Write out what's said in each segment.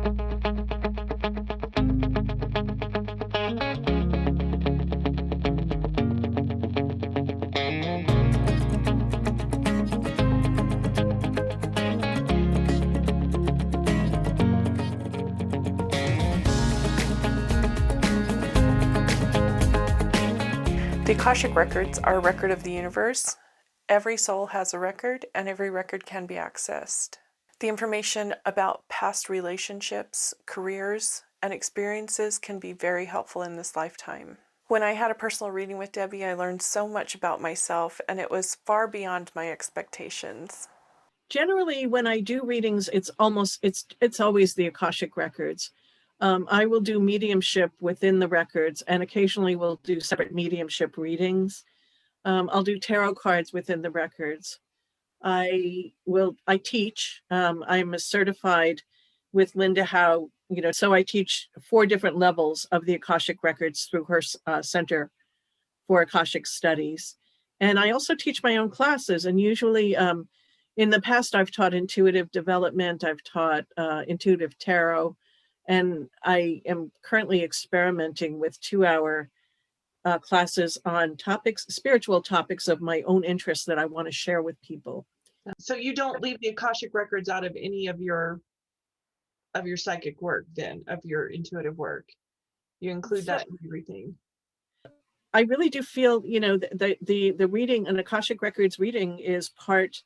The Akashic Records are a record of the universe. Every soul has a record, and every record can be accessed. The information about past relationships, careers, and experiences can be very helpful in this lifetime. When I had a personal reading with Debbie, I learned so much about myself, and it was far beyond my expectations. Generally, when I do readings, it's always the Akashic Records. I will do mediumship within the records, and occasionally we'll do separate mediumship readings. I'll do tarot cards within the records. I teach. I'm a certified with Linda Howe, so I teach 4 different levels of the Akashic Records through her Center for Akashic Studies. And I also teach my own classes, and usually in the past, I've taught intuitive development, I've taught intuitive tarot, and I am currently experimenting with 2-hour classes on spiritual topics of my own interest that I want to share with people. So you don't leave the Akashic Records out of any of your psychic work, then, of your intuitive work? You include that in everything? I really do feel, the reading, an Akashic Records reading, is part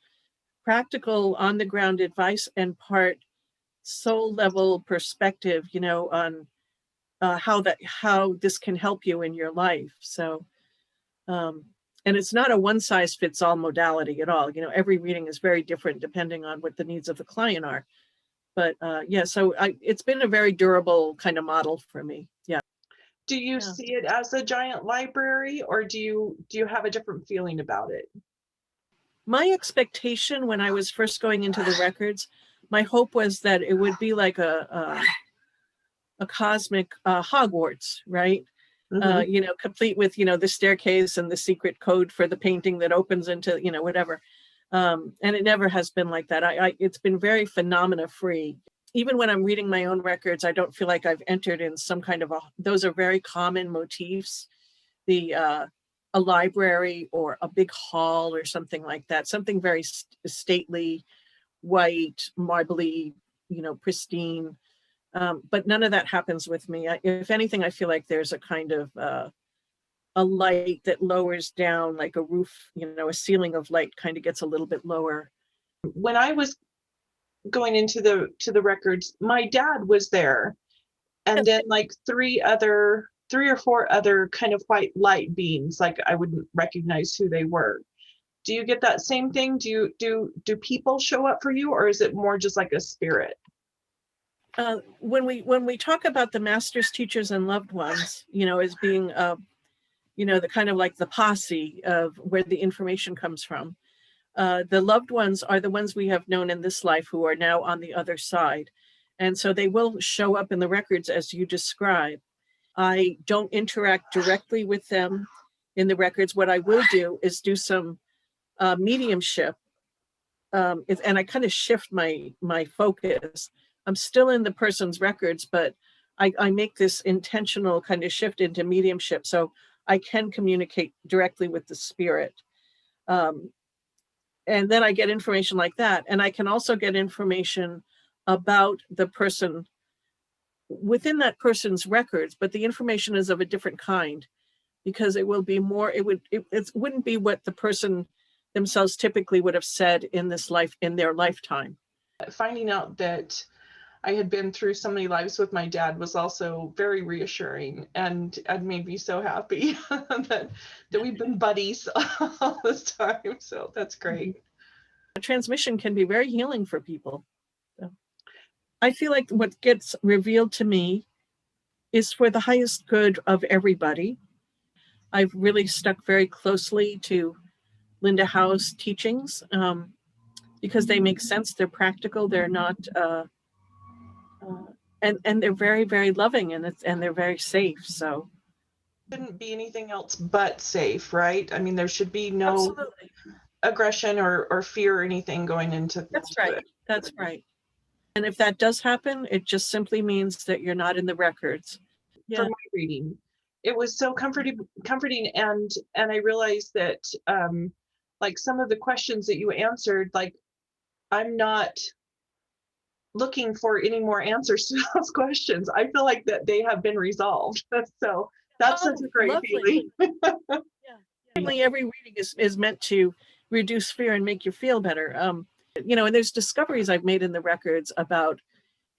practical on the ground advice and part soul level perspective, on how this can help you in your life. So, and it's not a one size fits all modality at all. Every reading is very different depending on what the needs of the client are. But so it's been a very durable kind of model for me. Yeah. Do you see it as a giant library, or do you have a different feeling about it? My expectation when I was first going into the records, my hope was that it would be like a cosmic Hogwarts, right? Mm-hmm. Complete with, the staircase and the secret code for the painting that opens into, whatever. And it never has been like that. It's been very phenomena free. Even when I'm reading my own records, I don't feel like I've entered in some kind of those are very common motifs. A library or a big hall or something like that, something very stately, white, marbly, pristine. But none of that happens with me. If anything, I feel like there's a kind of a light that lowers down, like a roof, a ceiling of light kind of gets a little bit lower. When I was going into the records, my dad was there, and then like 3 or 4 other kind of white light beings, like I wouldn't recognize who they were. Do you get that same thing? Do people show up for you, or is it more just like a spirit? When we talk about the masters, teachers, and loved ones, as being the kind of like the posse of where the information comes from. The loved ones are the ones we have known in this life who are now on the other side. And so they will show up in the records as you describe. I don't interact directly with them in the records. What I will do is do some mediumship. And I kind of shift my focus. I'm still in the person's records, but I make this intentional kind of shift into mediumship so I can communicate directly with the spirit. And then I get information like that. And I can also get information about the person within that person's records, but the information is of a different kind because it will be more, it wouldn't be what the person themselves typically would have said in their lifetime. Finding out that I had been through so many lives with my dad was also very reassuring, and it made me so happy that we've been buddies all this time. So that's great. A transmission can be very healing for people. So I feel like what gets revealed to me is for the highest good of everybody. I've really stuck very closely to Linda Howe's teachings because they make sense. They're practical. They're not, and they're very, very loving, and they're very safe. So shouldn't be anything else but safe, right? I mean, there should be no Absolutely. aggression or fear or anything going into. That's right. That's right. And if that does happen, it just simply means that you're not in the records. For Yeah. my reading. It was so comforting, and I realized that like some of the questions that you answered, like I'm not looking for any more answers to those questions. I feel like that they have been resolved. So that's such a great Lovely. feeling. Yeah. Certainly every reading is meant to reduce fear and make you feel better. You know, and there's discoveries I've made in the records about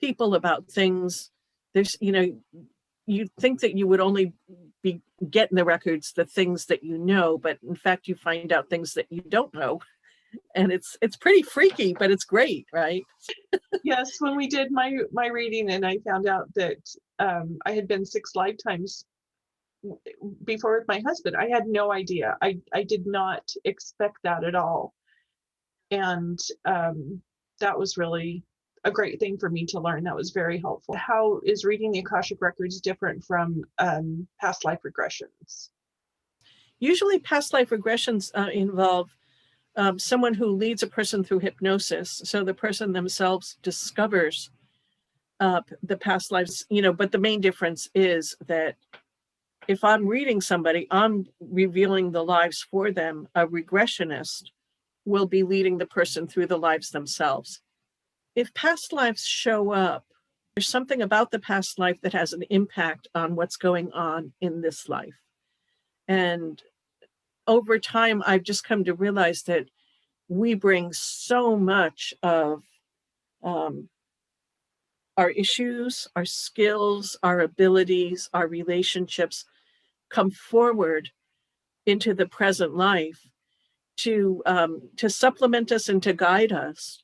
people, about things. There's, you know, you think that you would only be getting the records the things that you know, but in fact you find out things that you don't know, and it's pretty freaky, but it's great, right? Yes, when we did my reading and I found out that I had been 6 lifetimes before with my husband, I had no idea. I did not expect that at all, and that was really a great thing for me to learn. That was very helpful. How is reading the Akashic Records different from past life regressions? Usually past life regressions involve someone who leads a person through hypnosis, so the person themselves discovers the past lives, you know, but the main difference is that if I'm reading somebody, I'm revealing the lives for them. A regressionist will be leading the person through the lives themselves. If past lives show up, there's something about the past life that has an impact on what's going on in this life. And over time, I've just come to realize that we bring so much of our issues, our skills, our abilities, our relationships come forward into the present life to supplement us and to guide us.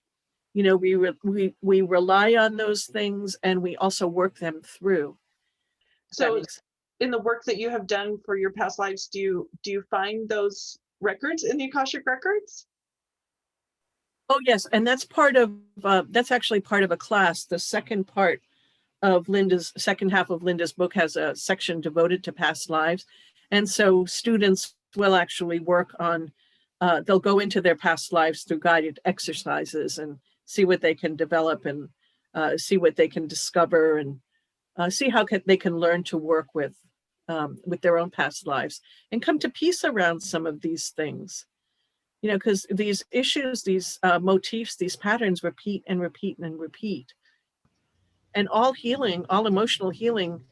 You know, we rely on those things, and we also work them through. So in the work that you have done for your past lives, do you find those records in the Akashic Records? Oh yes, and that's actually part of a class. The second part of second half of Linda's book has a section devoted to past lives, and so students will actually work on. They'll go into their past lives through guided exercises and see what they can develop, and see what they can discover, and see how they can learn to work with their own past lives and come to peace around some of these things. You know, because these issues, these motifs, these patterns repeat and repeat and repeat. And all healing, all emotional healing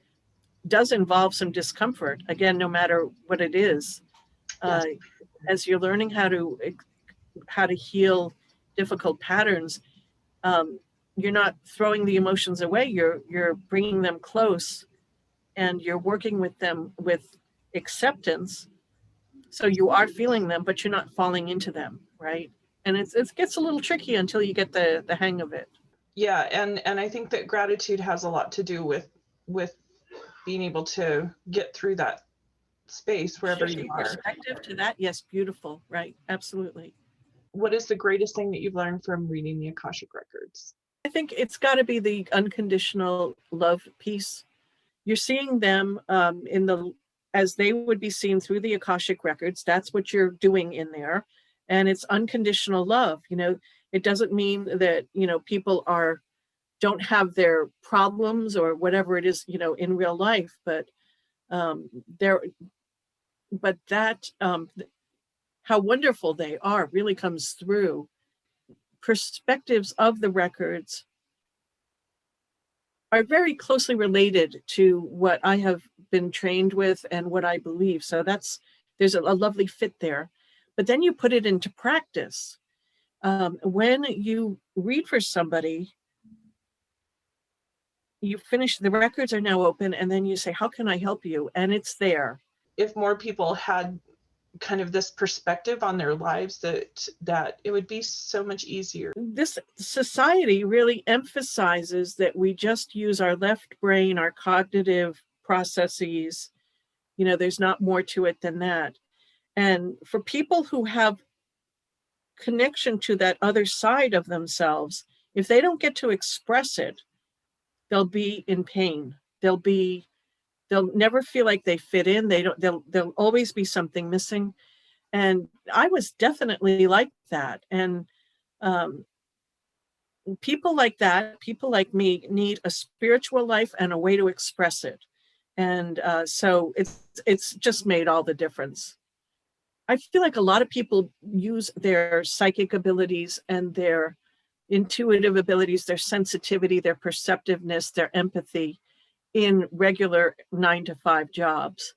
does involve some discomfort, again, no matter what it is. Yes. As you're learning how to heal difficult patterns, you're not throwing the emotions away. You're bringing them close, and you're working with them with acceptance. So you are feeling them, but you're not falling into them, right? And it gets a little tricky until you get the hang of it. Yeah, and I think that gratitude has a lot to do with being able to get through that space wherever you are. Perspective to that, yes, beautiful, right? Absolutely. What is the greatest thing that you've learned from reading the Akashic Records? I think it's got to be the unconditional love piece. You're seeing them as they would be seen through the Akashic Records. That's what you're doing in there. And it's unconditional love. You know, it doesn't mean that, you know, people don't have their problems or whatever it is, you know, in real life, but how wonderful they are really comes through. Perspectives of the records are very closely related to what I have been trained with and what I believe. So there's a lovely fit there. But then you put it into practice. When you read for somebody, you finish, the records are now open, and then you say, how can I help you? And it's there. If more people had kind of this perspective on their lives, that it would be so much easier. This society really emphasizes that we just use our left brain, our cognitive processes. You know, there's not more to it than that. And for people who have connection to that other side of themselves, if they don't get to express it, they'll be in pain. They'll never feel like they fit in. There'll always be something missing. And I was definitely like that. And people like that, people like me, need a spiritual life and a way to express it. And so it's just made all the difference. I feel like a lot of people use their psychic abilities and their intuitive abilities, their sensitivity, their perceptiveness, their empathy in regular 9-to-5 jobs.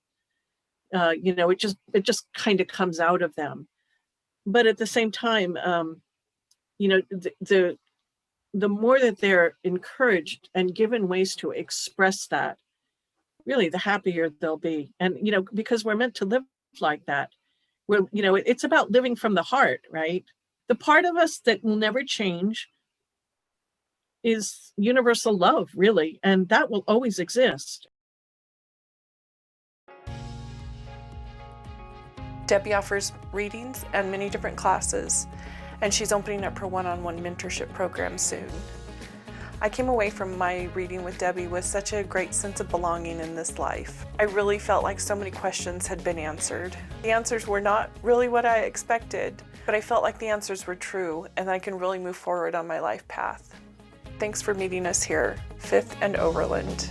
It just kind of comes out of them. But at the same time, the more that they're encouraged and given ways to express that, really, the happier they'll be. And, because we're meant to live like that. It's about living from the heart, right? The part of us that will never change is universal love, really, and that will always exist. Debbie offers readings and many different classes, and she's opening up her one-on-one mentorship program soon. I came away from my reading with Debbie with such a great sense of belonging in this life. I really felt like so many questions had been answered. The answers were not really what I expected, but I felt like the answers were true and I can really move forward on my life path. Thanks for meeting us here, 5th and Overland.